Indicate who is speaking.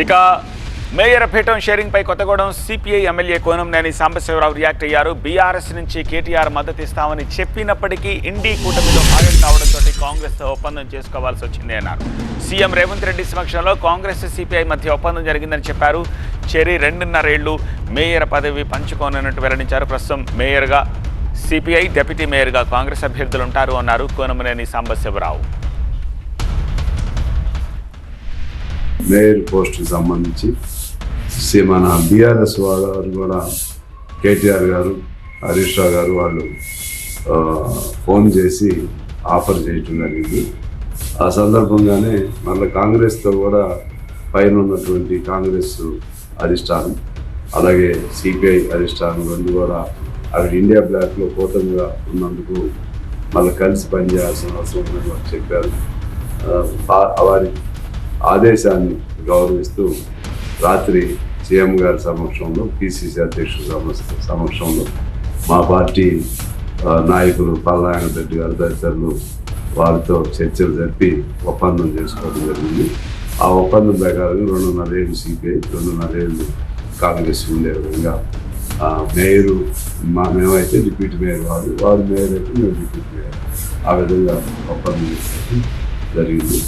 Speaker 1: ఇక మేయర్ పీఠం షేరింగ్ పై Kothagudem CPI MLA Kunamneni Sambasivarao react అయ్యారు. బీఆర్ఎస్ నుంచి కేటీఆర్ మద్దతు ఇస్తామని చెప్పినప్పటికీ ఇండి కూటమిలో భాగం కావడంతో కాంగ్రెస్తో ఒప్పందం చేసుకోవాల్సి వచ్చింది అన్నారు. సీఎం రేవంత్ రెడ్డి సమక్షంలో కాంగ్రెస్ సిపిఐ మధ్య ఒప్పందం జరిగిందని చెప్పారు. చెరి 2.5 ఏళ్లు మేయర్ పదవి పంచుకోనున్నట్టు వెల్లడించారు. ప్రస్తుతం మేయర్గా సిపిఐ, డిప్యూటీ మేయర్గా కాంగ్రెస్ అభ్యర్థులు ఉంటారు అన్నారు కోనంనేని సాంబశివరావు.
Speaker 2: మేయర్ పోస్టుకి సంబంధించి మన బీఆర్ఎస్ వారు కూడా కేటీఆర్ గారు, హరీష్ రావు గారు వాళ్ళు ఫోన్ చేసి ఆఫర్ చేయటం జరిగింది. ఆ సందర్భంగానే మళ్ళీ కాంగ్రెస్తో కూడా పైన ఉన్నటువంటి కాంగ్రెస్ అధిష్టానం అలాగే సిపిఐ అధిష్టానం రెండు కూడా అక్కడ ఇండియా బ్లాక్లో కూటమిగా ఉన్నందుకు మళ్ళీ కలిసి పనిచేయాల్సిన అవసరం ఉందని వారు చెప్పారు. వారి ఆదేశాన్ని గౌరవిస్తూ రాత్రి సీఎం గారి సమక్షంలో, పిసిసి అధ్యక్షుల సమక్షంలో మా పార్టీ నాయకులు పల్నారాయణ రెడ్డి గారు తదితరులు వారితో చర్చలు జరిపి ఒప్పందం చేసుకోవడం జరిగింది. ఆ ఒప్పందం ప్రకారం 2.5 ఏళ్ళు సిపిఐ, 2.5 ఏళ్ళు కాంగ్రెస్ ఉండే విధంగా మేయరు మేమైతే డిప్యూటీ మేయర్ వారు మేయర్ అయితే మేము డిప్యూటీ మేయర్ ఆ విధంగా ఒప్పందం చేసుకోవడం జరిగింది.